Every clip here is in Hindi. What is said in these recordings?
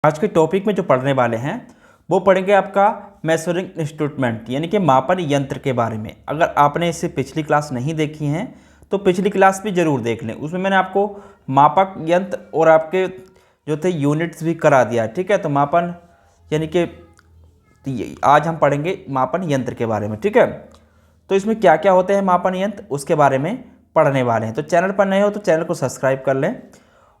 आज के टॉपिक में जो पढ़ने वाले हैं वो पढ़ेंगे आपका मेजरिंग इंस्ट्रूमेंट यानी कि मापन यंत्र के बारे में। अगर आपने इससे पिछली क्लास नहीं देखी हैं तो पिछली क्लास भी ज़रूर देख लें, उसमें मैंने आपको मापक यंत्र और आपके जो थे यूनिट्स भी करा दिया। ठीक है, तो मापन यानी कि आज हम पढ़ेंगे मापन यंत्र के बारे में। ठीक है, तो इसमें क्या क्या होते हैं मापन यंत्र उसके बारे में पढ़ने वाले हैं। तो चैनल पर नए हो तो चैनल को सब्सक्राइब कर लें,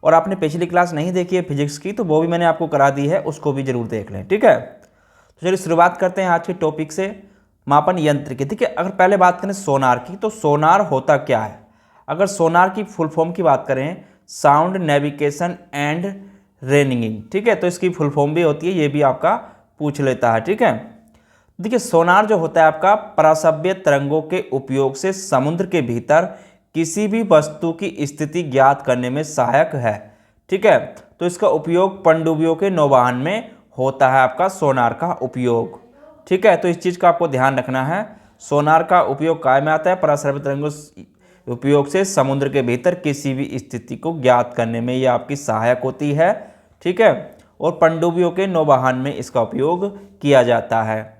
और आपने पिछली क्लास नहीं देखी है फिजिक्स की तो वो भी मैंने आपको करा दी है, उसको भी जरूर देख लें। ठीक है, तो चलिए शुरुआत करते हैं आज के टॉपिक से, मापन यंत्र की। ठीक है, अगर पहले बात करें सोनार की, तो सोनार होता क्या है। अगर सोनार की फुल फॉर्म की बात करें, साउंड नेविगेशन एंड रेनिंगिंग। ठीक है, तो इसकी फुल फॉर्म भी होती है, ये भी आपका पूछ लेता है। ठीक है, देखिए सोनार जो होता है आपका पराश्रव्य तरंगों के उपयोग से समुद्र के भीतर किसी भी वस्तु की स्थिति ज्ञात करने में सहायक है। ठीक है, तो इसका उपयोग पनडुब्बियों के नौवहन में होता है, आपका सोनार का उपयोग। ठीक है, तो इस चीज़ का आपको ध्यान रखना है, सोनार का उपयोग काय में आता है, पराश्रव्य तरंगों उपयोग से समुद्र के भीतर किसी भी स्थिति को ज्ञात करने में यह आपकी सहायक होती है। ठीक है, और पनडुब्बियों के नौवहन में इसका उपयोग किया जाता है।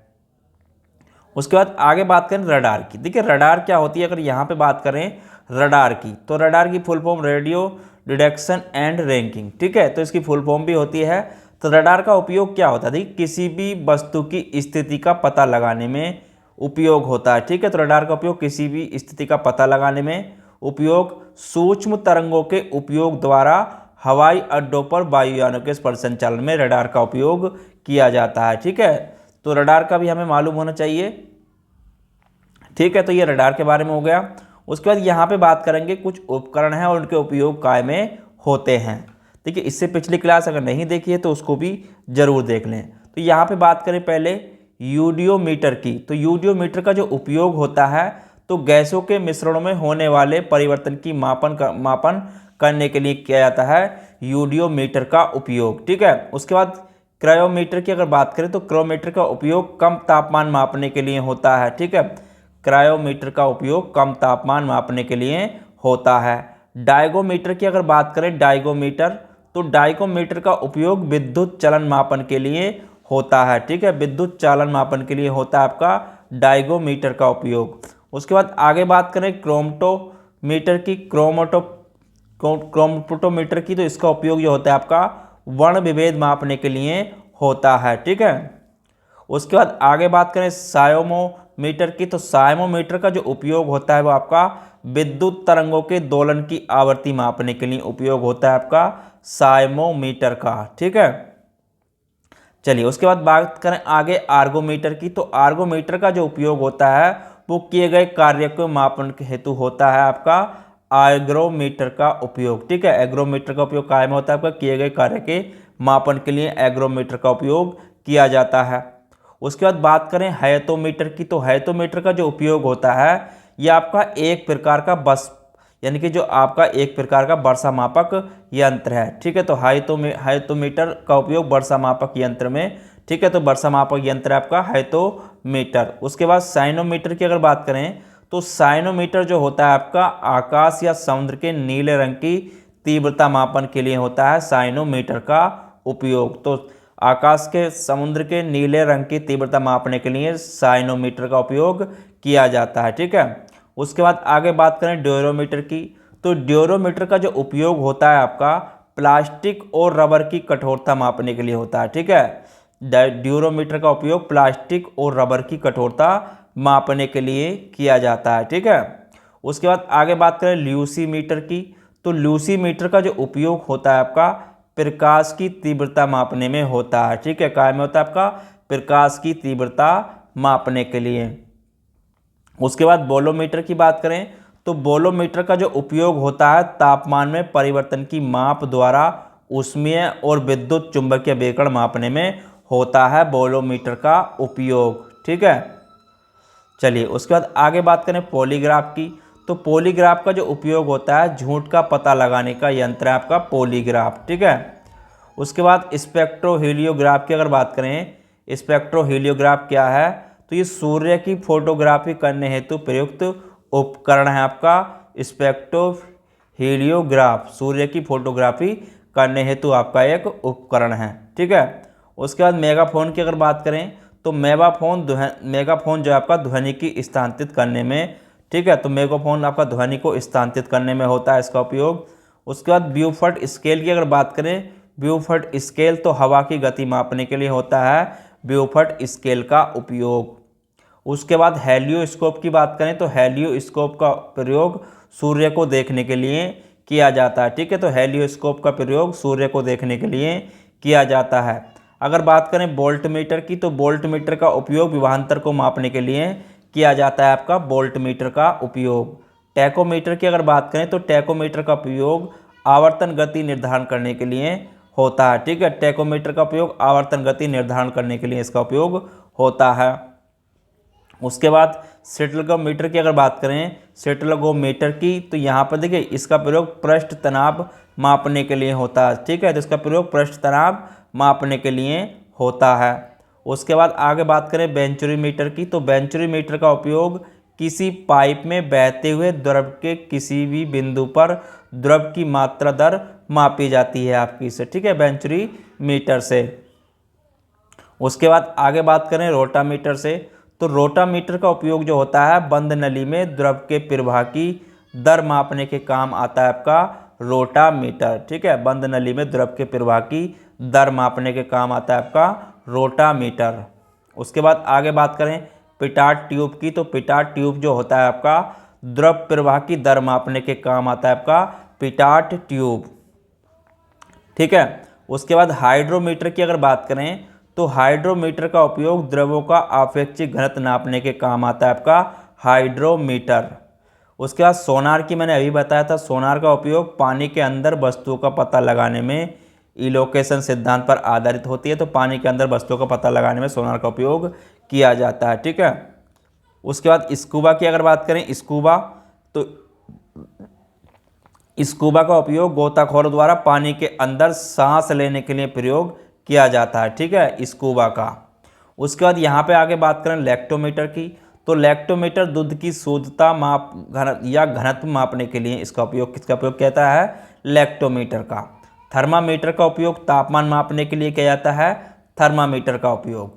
उसके बाद आगे बात करें रडार की। देखिए रडार क्या होती है, अगर यहाँ पे बात करें रडार की, तो रडार की full form radio detection and ranking. ठीक है, तो इसकी फुल फॉर्म भी होती है। तो रडार का उपयोग क्या होता है, देखिए किसी भी वस्तु की स्थिति का पता लगाने में उपयोग होता है। ठीक है, तो रडार का उपयोग किसी भी स्थिति का पता लगाने में उपयोग, सूक्ष्म तरंगों के उपयोग द्वारा हवाई अड्डों पर वायुयानों के संचालन में रडार का उपयोग किया जाता है। ठीक है, तो रडार का भी हमें मालूम होना चाहिए। ठीक है, तो ये रडार के बारे में हो गया। उसके बाद यहाँ पे बात करेंगे कुछ उपकरण हैं और उनके उपयोग काय में होते हैं। देखिए इससे पिछली क्लास अगर नहीं देखी है तो उसको भी जरूर देख लें। तो यहाँ पे बात करें पहले यूडियोमीटर की, तो यूडियोमीटर का जो उपयोग होता है तो गैसों के मिश्रणों में होने वाले परिवर्तन की मापन करने के लिए किया जाता है यूडियोमीटर का उपयोग। ठीक है, उसके बाद क्रायोमीटर की अगर बात करें तो क्रायोमीटर का उपयोग कम तापमान मापने के लिए होता है। ठीक है, क्रायोमीटर का उपयोग कम तापमान मापने के लिए होता है। डायगोमीटर की अगर बात करें डायगोमीटर, तो डायगोमीटर का उपयोग विद्युत चलन मापन के लिए होता है। ठीक है, विद्युत चालन मापन के लिए होता है आपका डायगोमीटर का उपयोग। उसके बाद आगे बात करें क्रोमटोमीटर की, क्रोमटोमीटर की, तो इसका उपयोग जो होता है आपका वर्ण विभेद मापने के लिए होता है। ठीक है, उसके बाद आगे बात करें साइमोमीटर की, तो साइमोमीटर का जो उपयोग होता है वो आपका विद्युत तरंगों के दोलन की आवृत्ति मापने के लिए उपयोग होता है आपका साइमोमीटर का। ठीक है, चलिए उसके बाद बात करें आगे आर्गोमीटर की, तो आर्गोमीटर का जो उपयोग होता है वो किए गए कार्य को मापन के हेतु होता है आपका एग्रोमीटर का उपयोग। ठीक है, एग्रोमीटर का उपयोग काय में होता है आपका किए गए कार्य के मापन के लिए एग्रोमीटर का उपयोग किया जाता है। उसके बाद बात करें हेतोमीटर की, तो हेतोमीटर का जो उपयोग होता है यह आपका एक प्रकार का यानी कि जो आपका एक प्रकार का वर्षा मापक यंत्र है। ठीक है, तो हेतोमीटर का उपयोग वर्षा मापक यंत्र में, ठीक है, तो वर्षा मापक यंत्र है आपका हेतोमीटर। उसके बाद साइनोमीटर की अगर बात करें तो साइनोमीटर जो होता है आपका आकाश या समुद्र के नीले रंग की तीव्रता मापन के लिए होता है साइनोमीटर का उपयोग। तो आकाश के समुद्र के नीले रंग की तीव्रता मापने के लिए साइनोमीटर का उपयोग किया जाता है। ठीक है, उसके बाद आगे बात करें ड्यूरोमीटर की, तो ड्यूरोमीटर का जो उपयोग होता है आपका प्लास्टिक और रबर की कठोरता मापने के लिए होता है। ठीक है, ड्यूरोमीटर का उपयोग प्लास्टिक और रबर की कठोरता मापने के लिए किया जाता है। ठीक है, उसके बाद आगे बात करें ल्यूसीमीटर की, तो ल्यूसीमीटर का जो उपयोग होता है आपका प्रकाश की तीव्रता मापने में होता है। ठीक है, काय में होता है आपका प्रकाश की तीव्रता मापने के लिए। उसके बाद बोलोमीटर की बात करें तो बोलोमीटर का जो उपयोग होता है तापमान में परिवर्तन की माप द्वारा ऊष्मीय और विद्युत चुंबकीय विकिरण मापने में होता है बोलोमीटर का उपयोग। ठीक है, चलिए उसके बाद आगे बात करें पॉलीग्राफ की, तो पॉलीग्राफ का जो उपयोग होता है झूठ का पता लगाने का यंत्र है आपका पॉलीग्राफ। ठीक है, उसके बाद स्पेक्ट्रोहीलियोग्राफ की अगर बात करें, स्पेक्ट्रोहीलियोग्राफ क्या है, तो ये सूर्य की फोटोग्राफी करने हेतु प्रयुक्त उपकरण है आपका स्पेक्ट्रोहीलियोग्राफ, सूर्य की फोटोग्राफी करने हेतु आपका एक उपकरण है। ठीक है। उसके बाद मेगाफोन की अगर बात करें तो मेगाफोन जो है आपका ध्वनि की स्थानांतरित करने में, ठीक है, तो मेगाफोन आपका ध्वनि को स्थानांतरित करने में होता है इसका उपयोग। उसके बाद ब्यूफर्ट स्केल की अगर बात करें, ब्यूफर्ट स्केल तो हवा की गति मापने के लिए होता है ब्यूफर्ट स्केल का उपयोग। उसके बाद हेलियोस्कोप की बात करें तो हेलियोस्कोप का प्रयोग सूर्य को देखने के लिए किया जाता है। ठीक है, तो हेलियोस्कोप का प्रयोग सूर्य को देखने के लिए किया जाता है। अगर बात करें वोल्ट मीटर की तो वोल्ट मीटर का उपयोग विभवांतर को मापने के लिए किया जाता है आपका वोल्ट मीटर का उपयोग। टैकोमीटर की अगर बात करें तो टैकोमीटर का उपयोग आवर्तन गति निर्धारण करने के लिए होता है। ठीक है, टैकोमीटर का उपयोग आवर्तन गति निर्धारण करने के लिए इसका उपयोग होता है। उसके बाद सेटलगोमीटर की अगर बात करें, सेटलगोमीटर की, तो यहाँ पर देखिए इसका प्रयोग पृष्ठ तनाव मापने के लिए होता है। ठीक है, तो इसका प्रयोग पृष्ठ तनाव मापने के लिए होता है। उसके बाद आगे बात करें बेंचुरीमीटर की, तो बेंचुरीमीटर का उपयोग किसी पाइप में बहते हुए द्रव के किसी भी बिंदु पर द्रव की मात्रा दर मापी जाती है आपकी से। ठीक है, बेंचुरीमीटर से। उसके बाद आगे बात करें रोटामीटर से, तो रोटामीटर का उपयोग जो होता है बंद नली में द्रव के प्रवाह की दर मापने के काम आता है आपका रोटामीटर। ठीक है, बंद नली में द्रव के प्रवाह की दर मापने के काम आता है आपका रोटामीटर। उसके बाद आगे बात करें पिटाट ट्यूब की, तो पिटाट ट्यूब जो होता है आपका द्रव प्रवाह की दर मापने के काम आता है आपका पिटाट ट्यूब। ठीक है। उसके बाद हाइड्रोमीटर की अगर बात करें तो हाइड्रोमीटर का उपयोग द्रवों का आपेक्षिक घनत्व नापने के काम आता है आपका हाइड्रोमीटर। उसके बाद सोनार की मैंने अभी बताया था, सोनार का उपयोग पानी के अंदर वस्तुओं का पता लगाने में इलोकेशन सिद्धांत पर आधारित होती है, तो पानी के अंदर वस्तुओं का पता लगाने में सोनार का उपयोग किया जाता है। ठीक है। उसके बाद स्कूबा की अगर बात करें, स्कूबा, तो स्कूबा का उपयोग गोताखोरों द्वारा पानी के अंदर सांस लेने के लिए प्रयोग किया जाता है। ठीक है, स्कूबा का। उसके बाद यहाँ पे आगे बात करें लैक्टोमीटर की, तो लैक्टोमीटर दूध की शुद्धता घनत्व मापने के लिए इसका उपयोग किसका उपयोग कहता है लैक्टोमीटर का। थर्मामीटर का उपयोग तापमान मापने के लिए किया जाता है थर्मामीटर का उपयोग।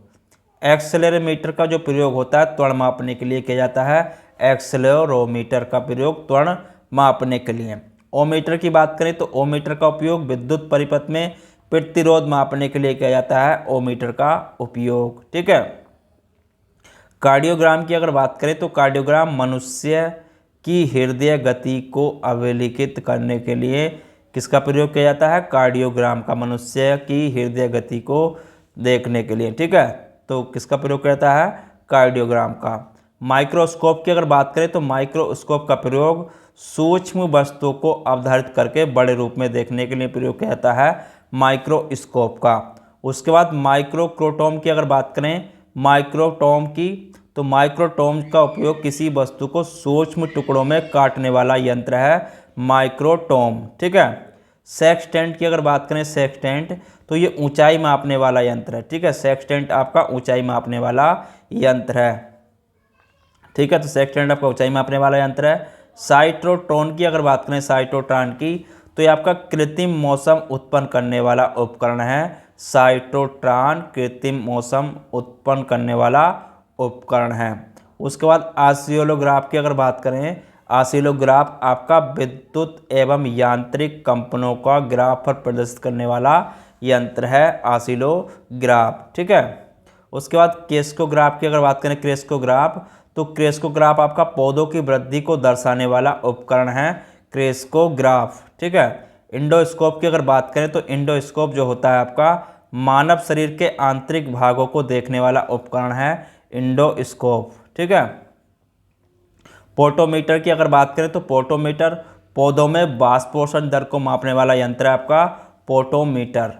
एक्सेलेरोमीटर का जो प्रयोग होता है त्वरण मापने के लिए किया जाता है एक्सेलेरोमीटर का प्रयोग त्वरण मापने के लिए। ओमीटर की बात करें तो ओमीटर का उपयोग विद्युत परिपथ में प्रतिरोध मापने के लिए किया जाता है ओमीटर का उपयोग। ठीक है। कार्डियोग्राम की अगर बात करें तो कार्डियोग्राम मनुष्य की हृदय गति को अभिलिखित करने के लिए किसका प्रयोग किया जाता है कार्डियोग्राम का, मनुष्य की हृदय गति को देखने के लिए। ठीक है, तो किसका प्रयोग किया जाता है कार्डियोग्राम का। माइक्रोस्कोप की अगर बात करें तो माइक्रोस्कोप का प्रयोग सूक्ष्म वस्तुओं को अवधारित करके बड़े रूप में देखने के लिए प्रयोग किया जाता है माइक्रोस्कोप का। उसके बाद माइक्रोक्रोटोम की अगर बात करें माइक्रोटोम की, तो माइक्रोटोम का उपयोग किसी वस्तु को सूक्ष्म टुकड़ों में काटने वाला यंत्र है माइक्रोटोम। ठीक है। सेक्सटेंट की अगर बात करें सेक्सटेंट, तो ये ऊंचाई मापने वाला यंत्र है। ठीक है, सेक्सटेंट आपका ऊंचाई मापने वाला यंत्र है। ठीक है, तो सेक्सटेंट आपका ऊंचाई मापने वाला यंत्र है। साइट्रोट्रॉन की अगर बात करें साइट्रोट्रॉन की, तो ये आपका कृत्रिम मौसम उत्पन्न करने वाला उपकरण है। साइट्रोट्रॉन कृत्रिम मौसम उत्पन्न करने वाला उपकरण है। उसके बाद ऑसिलोग्राफ की अगर बात करें, ऑसिलोग्राफ आपका विद्युत एवं यांत्रिक कंपनों का ग्राफ पर प्रदर्शित करने वाला यंत्र है ऑसिलोग्राफ। ठीक है। उसके बाद क्रेस्कोग्राफ की अगर बात करें क्रेस्कोग्राफ, तो क्रेस्कोग्राफ आपका पौधों की वृद्धि को दर्शाने वाला उपकरण है क्रेस्कोग्राफ। ठीक है। इंडोस्कोप की अगर बात करें तो इंडोस्कोप जो होता है आपका मानव शरीर के आंतरिक भागों को देखने वाला उपकरण है इंडोस्कोप। ठीक है। पोटोमीटर की अगर बात करें तो पोटोमीटर पौधों में वाष्पोषण दर को मापने वाला यंत्र है आपका पोटोमीटर।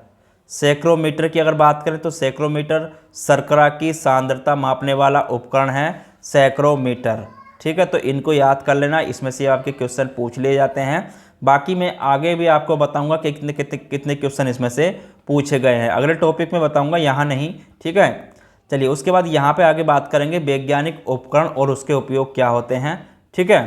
सेक्रोमीटर की अगर बात करें तो सेक्रोमीटर शर्करा की सांद्रता मापने वाला उपकरण है सेक्रोमीटर। ठीक है, तो इनको याद कर लेना, इसमें से आपके क्वेश्चन पूछ लिए जाते हैं। बाकी मैं आगे भी आपको बताऊंगा कि कितने क्वेश्चन इसमें से पूछे गए हैं, अगले टॉपिक में बताऊंगा, यहाँ नहीं। ठीक है, चलिए उसके बाद यहाँ पे आगे बात करेंगे वैज्ञानिक उपकरण और उसके उपयोग क्या होते हैं। ठीक है,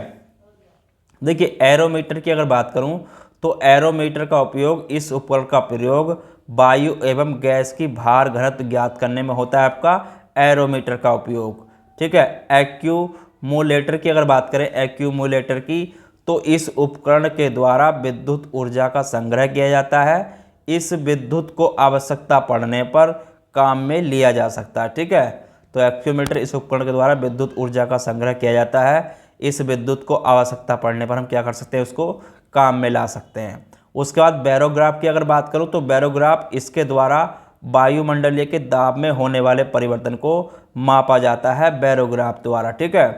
देखिए एरोमीटर की अगर बात करूँ तो एरोमीटर का उपयोग, इस उपकरण का प्रयोग वायु एवं गैस की भार घनत्व ज्ञात करने में होता है आपका एरोमीटर का उपयोग। ठीक है। एक्यूमुलेटर की अगर बात करें, एक्यूमुलेटर की, तो इस उपकरण के द्वारा विद्युत ऊर्जा का संग्रह किया जाता है। इस विद्युत को आवश्यकता पड़ने पर काम में लिया जा सकता है। ठीक है। तो एक्यूमुलेटर इस उपकरण के द्वारा विद्युत ऊर्जा का संग्रह किया जाता है। इस विद्युत को आवश्यकता पड़ने पर हम क्या कर सकते हैं, उसको काम में ला सकते हैं। उसके बाद बैरोग्राफ की अगर बात करूं तो बैरोग्राफ, इसके द्वारा वायुमंडलीय के दाब में होने वाले परिवर्तन को मापा जाता है बैरोग्राफ द्वारा। ठीक है।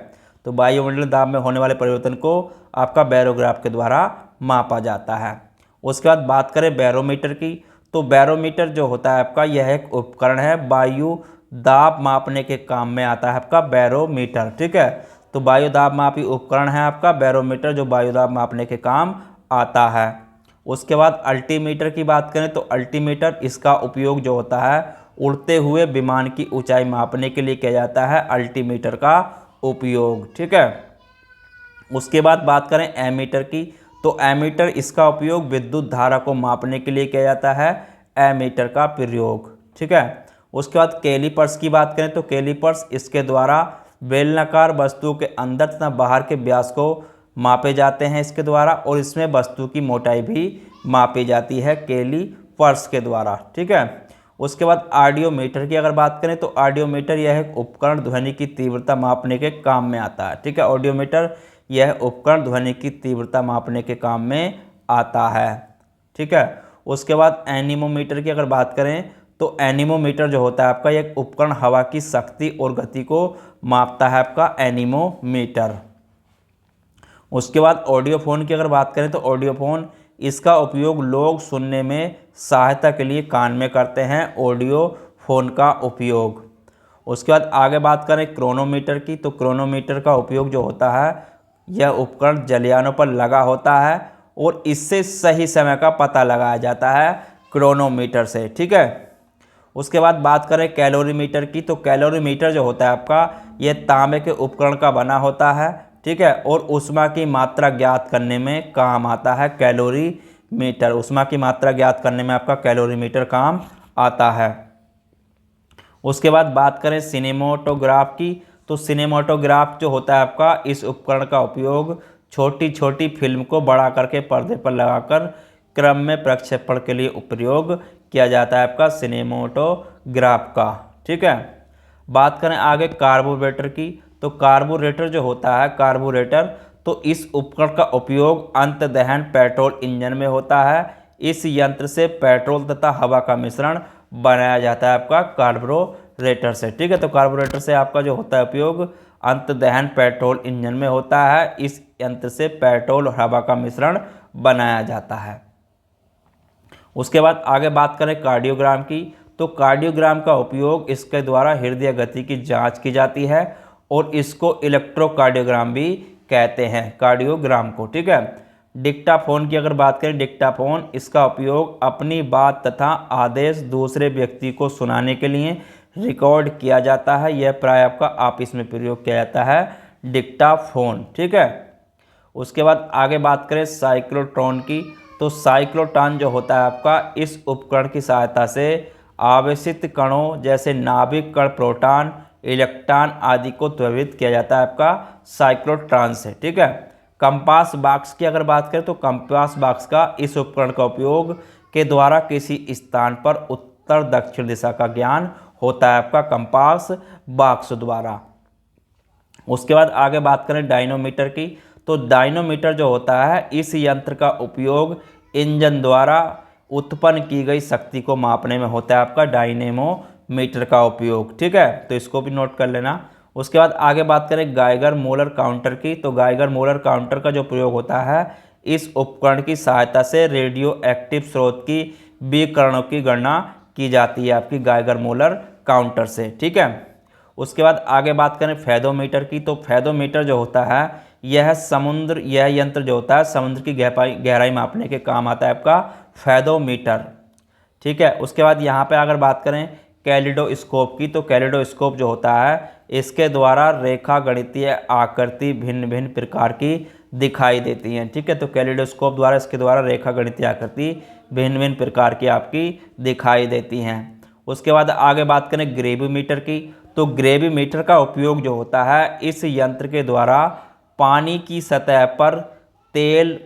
तो वायुमंडलीय दाब में होने वाले परिवर्तन को आपका बैरोग्राफ के द्वारा मापा जाता है। उसके बाद बात करें बैरोमीटर की, तो बैरोमीटर जो होता है आपका, यह एक उपकरण है, वायु दाब मापने के काम में आता है आपका बैरोमीटर। ठीक है। तो वायु दाब मापी उपकरण है आपका बैरोमीटर, जो वायु दाब मापने के काम आता है। उसके बाद अल्टीमीटर की बात करें तो अल्टीमीटर, इसका उपयोग जो होता है उड़ते हुए विमान की ऊंचाई मापने के लिए किया जाता है अल्टीमीटर का उपयोग। ठीक है। उसके बाद बात करें एमीटर की, तो एमीटर, इसका उपयोग विद्युत धारा को मापने के लिए किया जाता है एमीटर का प्रयोग। ठीक है। उसके बाद कैलिपर्स की बात करें तो कैलिपर्स, इसके द्वारा बेलनाकार वस्तु के अंदर तथा बाहर के व्यास को मापे जाते हैं इसके द्वारा, और इसमें वस्तु की मोटाई भी मापी जाती है कैलिपर्स के द्वारा। ठीक है। उसके बाद ऑडियोमीटर की अगर बात करें तो ऑडियोमीटर, यह एक उपकरण ध्वनि की तीव्रता मापने के काम में आता है। ठीक है। ऑडियोमीटर, यह उपकरण ध्वनि की तीव्रता मापने के काम में आता है। ठीक है। उसके बाद एनीमोमीटर की अगर बात करें तो एनीमोमीटर जो होता है आपका, यह एक उपकरण हवा की शक्ति और गति को मापता है आपका एनीमोमीटर। उसके बाद ऑडियोफोन की अगर बात करें तो ऑडियोफोन, इसका उपयोग लोग सुनने में सहायता के लिए कान में करते हैं, ऑडियोफोन का उपयोग। उसके बाद आगे बात करें क्रोनोमीटर की, तो क्रोनोमीटर का उपयोग जो होता है, यह उपकरण जलयानों पर लगा होता है और इससे सही समय का पता लगाया जाता है क्रोनोमीटर से। ठीक है। उसके बाद बात करें कैलोरीमीटर की, तो कैलोरीमीटर जो होता है आपका, यह तांबे के उपकरण का बना होता है। ठीक है। और ऊष्मा की मात्रा ज्ञात करने में काम आता है कैलोरीमीटर, ऊष्मा की मात्रा ज्ञात करने में आपका कैलोरीमीटर काम आता है। उसके बाद बात करें सिनेमेटोग्राफ की, तो सिनेमेटोग्राफ जो होता है आपका, इस उपकरण का उपयोग छोटी छोटी फिल्म को बड़ा करके पर्दे पर लगाकर क्रम में प्रक्षेपण के लिए उपयोग किया जाता है आपका सिनेमेटोग्राफ का। ठीक है। बात करें आगे कार्बोरेटर की, तो कार्बोरेटर जो होता है, कार्बोरेटर, तो इस उपकरण का उपयोग अंतदहन पेट्रोल इंजन में होता है। इस यंत्र से पेट्रोल तथा हवा का मिश्रण बनाया जाता है आपका कार्बोरेटर से। ठीक है। तो कार्बोरेटर से आपका जो होता है उपयोग अंतदहन पेट्रोल इंजन में होता है। इस यंत्र से पेट्रोल और हवा का मिश्रण बनाया जाता है। उसके बाद आगे बात करें कार्डियोग्राम की, तो कार्डियोग्राम का उपयोग, इसके द्वारा हृदय गति की जांच की जाती है और इसको इलेक्ट्रोकार्डियोग्राम भी कहते हैं, कार्डियोग्राम को। ठीक है। डिक्टाफोन की अगर बात करें, डिक्टाफोन, इसका उपयोग अपनी बात तथा आदेश दूसरे व्यक्ति को सुनाने के लिए रिकॉर्ड किया जाता है। यह प्राय आपका ऑफिस में प्रयोग किया जाता है डिक्टाफोन। ठीक है। उसके बाद आगे बात करें साइक्लोट्रॉन की, तो साइक्लोट्रॉन जो होता है आपका, इस उपकरण की सहायता से आवेशित कणों जैसे नाभिक कण, प्रोटॉन, इलेक्ट्रॉन आदि को द्रवित किया जाता है आपका साइक्लोट्रॉन से। ठीक है। कंपास बॉक्स की अगर बात करें तो कंपास बॉक्स का, इस उपकरण का उपयोग के द्वारा किसी स्थान पर उत्तर दक्षिण दिशा का ज्ञान होता है आपका कंपास बॉक्स द्वारा। उसके बाद आगे बात करें डायनोमीटर की, तो डायनोमीटर जो होता है, इस यंत्र का उपयोग इंजन द्वारा उत्पन्न की गई शक्ति को मापने में होता है आपका डायनेमोमीटर का उपयोग। ठीक है। तो इसको भी नोट कर लेना। उसके बाद आगे बात करें गाइगर मोलर काउंटर की, तो गाइगर मोलर काउंटर का जो प्रयोग होता है, इस उपकरण की सहायता से रेडियो एक्टिव स्रोत की विकिरणों की गणना की जाती है आपकी गाइगर मोलर काउंटर से। ठीक है। उसके बाद आगे बात करें फेदोमीटर की, तो फेदोमीटर जो होता है, यह यंत्र जो होता है समुद्र की गहराई मापने के काम आता है आपका फेदोमीटर। ठीक है। उसके बाद यहाँ पे अगर बात करें कैलिडोस्कोप की, तो कैलिडोस्कोप जो होता है, इसके द्वारा रेखा गणितीय आकृति भिन्न भिन्न प्रकार की दिखाई देती हैं। ठीक है, तो कैलिडोस्कोप द्वारा इसके द्वारा रेखा गणितीय आकृति भिन्न भिन्न प्रकार की आपकी दिखाई देती हैं। उसके बाद आगे बात करें ग्रेविमीटर की, तो ग्रेविमीटर का उपयोग जो होता है इस यंत्र के द्वारा पानी की सतह पर तेल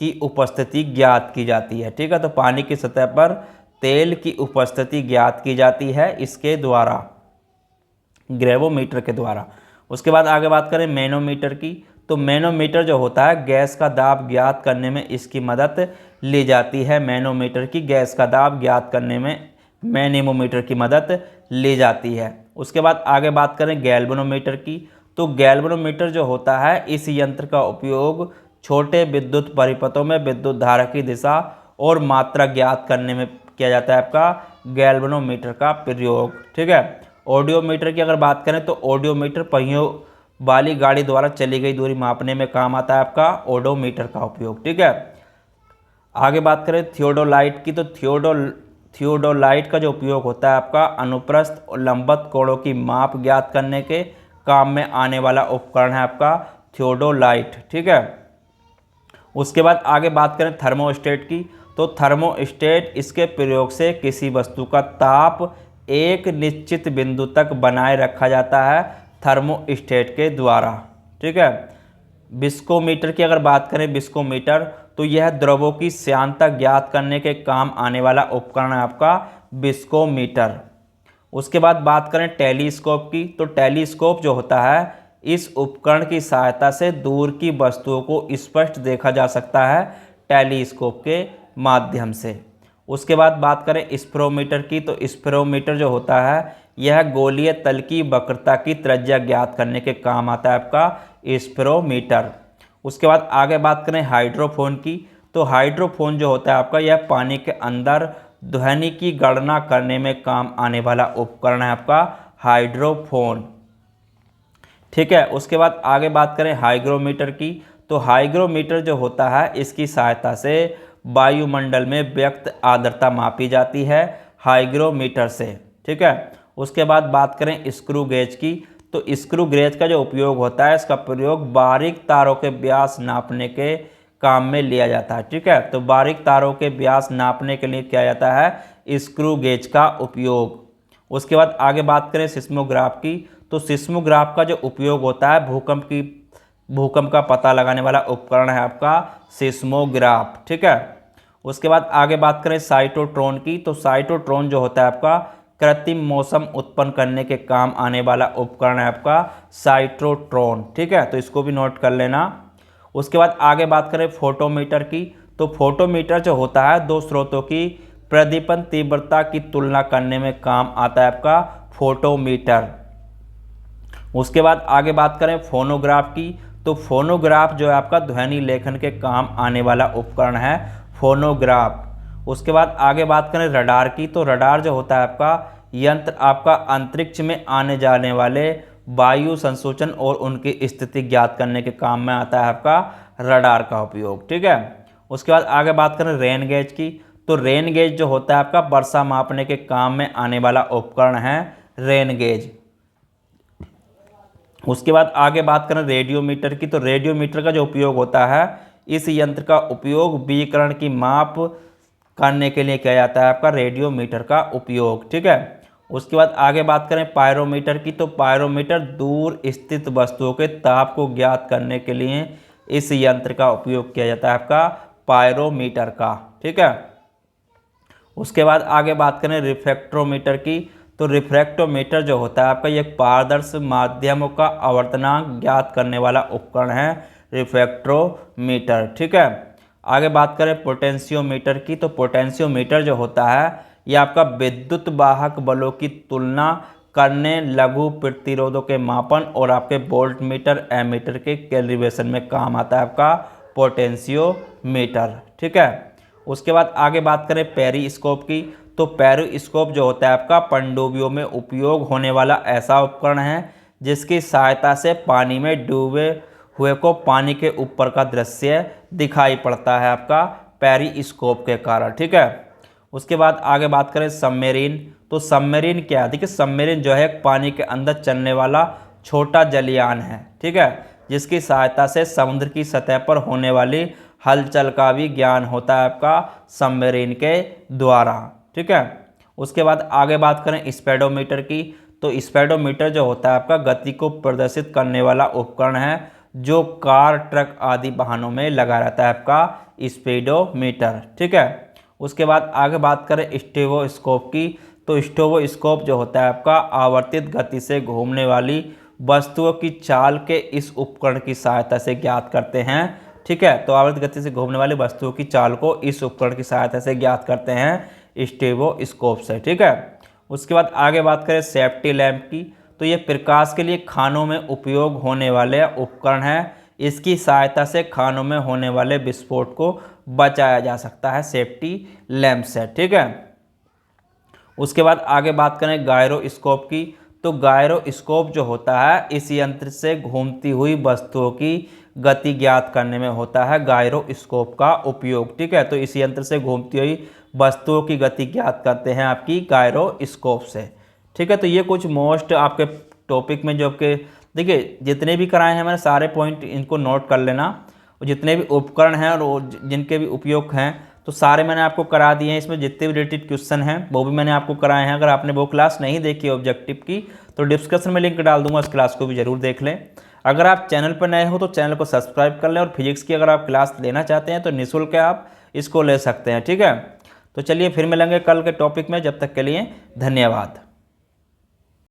की उपस्थिति ज्ञात की जाती है। ठीक है, तो पानी की सतह पर तेल की उपस्थिति ज्ञात की जाती है इसके द्वारा, ग्रेवोमीटर के द्वारा। उसके बाद आगे बात करें मैनोमीटर की, तो मैनोमीटर जो होता है गैस का दाब ज्ञात करने में इसकी मदद ली जाती है। मैनोमीटर की गैस का दाब ज्ञात करने में मैनीमोमीटर की मदद ली जाती है। उसके बाद आगे बात करें गैल्वेनोमीटर की, तो गैल्वेनोमीटर जो होता है इस यंत्र का उपयोग छोटे विद्युत परिपथों में विद्युत धारा की दिशा और मात्रा ज्ञात करने में किया जाता है आपका गैल्वेनोमीटर का प्रयोग। ठीक है, ऑडियोमीटर की अगर बात करें तो ऑडियोमीटर पहियों वाली गाड़ी द्वारा चली गई दूरी मापने में काम आता है आपका ओडोमीटर का उपयोग। ठीक है, आगे बात करें थियोडोलाइट की, तो थियोडोलाइट का जो उपयोग होता है आपका अनुप्रस्थ और लंबवत कोणों की माप ज्ञात करने के काम में आने वाला उपकरण है आपका थियोडोलाइट। ठीक है, उसके बाद आगे बात करें थर्मोस्टेट की, तो थर्मोस्टेट इसके प्रयोग से किसी वस्तु का ताप एक निश्चित बिंदु तक बनाए रखा जाता है थर्मोस्टेट के द्वारा। ठीक है, विस्कोमीटर की अगर बात करें, विस्कोमीटर तो यह द्रवों की श्यानता ज्ञात करने के काम आने वाला उपकरण है आपका विस्कोमीटर। उसके बाद बात करें टेलीस्कोप की, तो टेलीस्कोप जो होता है इस उपकरण की सहायता से दूर की वस्तुओं को स्पष्ट देखा जा सकता है टेलीस्कोप के माध्यम से। उसके बाद बात करें स्पेक्ट्रोमीटर की, तो स्पेक्ट्रोमीटर जो होता है यह गोलीय तल की वक्रता की त्रिज्या ज्ञात करने के काम आता है आपका स्पेक्ट्रोमीटर। उसके बाद आगे बात करें हाइड्रोफोन की, तो हाइड्रोफोन जो होता है आपका यह पानी के अंदर ध्वनि की गणना करने में काम आने वाला उपकरण है आपका हाइड्रोफोन। ठीक है, उसके बाद आगे बात करें हाइग्रोमीटर की, तो हाइग्रोमीटर जो होता है इसकी सहायता से वायुमंडल में व्यक्त आर्द्रता मापी जाती है हाइग्रोमीटर से। ठीक है, उसके बाद बात करें स्क्रू गेज की, तो स्क्रू गेज का जो उपयोग होता है इसका प्रयोग बारीक तारों के व्यास नापने के काम में लिया जाता है। ठीक है, तो बारीक तारों के व्यास नापने के लिए किया जाता है स्क्रू गेज का उपयोग। उसके बाद आगे बात करें सिस्मोग्राफ की, तो सिस्मोग्राफ का जो उपयोग होता है भूकंप का पता लगाने वाला उपकरण है आपका सिस्मोग्राफ। ठीक है, उसके बाद आगे बात करें साइटोट्रॉन की, तो साइटोट्रॉन जो होता है आपका कृत्रिम मौसम उत्पन्न करने के काम आने वाला उपकरण है आपका साइटोट्रॉन। ठीक है, तो इसको भी नोट कर लेना। उसके बाद आगे बात करें फोटोमीटर की, तो फोटोमीटर जो होता है दो स्रोतों की प्रदीपन तीव्रता की तुलना करने में काम आता है आपका फोटोमीटर। उसके बाद आगे बात करें फोनोग्राफ की, तो फोनोग्राफ जो है आपका ध्वनि लेखन के काम आने वाला उपकरण है फोनोग्राफ। उसके बाद आगे बात करें रडार की, तो रडार जो होता है आपका यंत्र आपका अंतरिक्ष में आने जाने वाले वायु संसूचन और उनकी स्थिति ज्ञात करने के काम में आता है आपका रडार का उपयोग। ठीक है, उसके बाद आगे बात करें रेन गेज की, तो रेन गेज जो होता है आपका वर्षा मापने के काम में आने वाला उपकरण है रेन गेज। उसके बाद आगे बात करें रेडियोमीटर की, तो रेडियोमीटर का जो उपयोग होता है इस यंत्र का उपयोग विकिरण की माप करने के लिए किया जाता है आपका रेडियोमीटर का उपयोग। ठीक है, उसके बाद आगे बात करें पायरोमीटर की, तो पायरोमीटर दूर स्थित वस्तुओं के ताप को ज्ञात करने के लिए इस यंत्र का उपयोग किया जाता है आपका पायरोमीटर का। ठीक है, उसके बाद आगे बात करें रिफ्रैक्टोमीटर की, तो रिफ्रैक्टोमीटर जो होता है आपका एक पारदर्शी माध्यमों का आवर्तनांक ज्ञात करने वाला उपकरण है रिफ्रैक्टोमीटर। ठीक है, आगे बात करें पोटेंशियोमीटर की, तो पोटेंशियोमीटर जो होता है यह आपका विद्युत वाहक बलों की तुलना करने, लघु प्रतिरोधों के मापन और आपके वोल्ट मीटर एमीटर के कैलिब्रेशन में काम आता है आपका पोटेंशियोमीटर। ठीक है, उसके बाद आगे बात करें पेरिस्कोप की, तो पेरिस्कोप जो होता है आपका पनडुब्बियों में उपयोग होने वाला ऐसा उपकरण है जिसकी सहायता से पानी में डूबे हुए को पानी के ऊपर का दृश्य दिखाई पड़ता है आपका पेरिस्कोप के कारण। ठीक है, उसके बाद आगे बात करें सबमरीन, तो सबमरीन क्या है? देखिए सबमरीन जो है पानी के अंदर चलने वाला छोटा जलयान है। ठीक है, जिसकी सहायता से समुद्र की सतह पर होने वाली हलचल का भी ज्ञान होता है आपका सबमरीन के द्वारा। ठीक है, उसके बाद आगे बात करें स्पीडोमीटर की, तो स्पीडोमीटर जो होता है आपका गति को प्रदर्शित करने वाला उपकरण है जो कार, ट्रक आदि वाहनों में लगा रहता है आपका स्पीडोमीटर। ठीक है, उसके बाद आगे बात करें स्टेथोस्कोप की, तो स्टेथोस्कोप जो होता है आपका आवर्तित गति से घूमने वाली वस्तुओं की चाल के इस उपकरण की सहायता से ज्ञात करते हैं। ठीक है, तो आवर्तित गति से घूमने वाली वस्तुओं की चाल को इस उपकरण की सहायता से ज्ञात करते हैं स्टेथोस्कोप से। ठीक है, उसके बाद आगे बात करें सेफ्टी लैंप की, तो ये प्रकाश के लिए खानों में उपयोग होने वाले उपकरण है। इसकी सहायता से खानों में होने वाले विस्फोट को बचाया जा सकता है सेफ्टी लैंप से। ठीक है, उसके बाद आगे बात करें गायरोस्कोप की, तो गायरोस्कोप जो होता है इस यंत्र से घूमती हुई वस्तुओं की गति ज्ञात करने में होता है गायरोस्कोप का उपयोग। ठीक है, तो इस यंत्र से घूमती हुई वस्तुओं की गति ज्ञात करते हैं आपकी गायरोस्कोप से। ठीक है, तो ये कुछ मोस्ट आपके टॉपिक में जो आपके देखिए जितने भी कराए हैं मैंने सारे पॉइंट इनको नोट कर लेना, और जितने भी उपकरण हैं और जिनके भी उपयोग हैं तो सारे मैंने आपको करा दिए हैं। इसमें जितने भी रिलेटेड क्वेश्चन हैं वो भी मैंने आपको कराए हैं। अगर आपने वो क्लास नहीं देखी ऑब्जेक्टिव की तो डिस्क्रिप्शन में लिंक डाल दूंगा, उस क्लास को भी जरूर देख लें। अगर आप चैनल पर नए हो तो चैनल को सब्सक्राइब कर लें, और फिजिक्स की अगर आप क्लास लेना चाहते हैं तो निःशुल्क आप इसको ले सकते हैं। ठीक है, तो चलिए फिर मिलेंगे कल के टॉपिक में, जब तक के लिए धन्यवाद।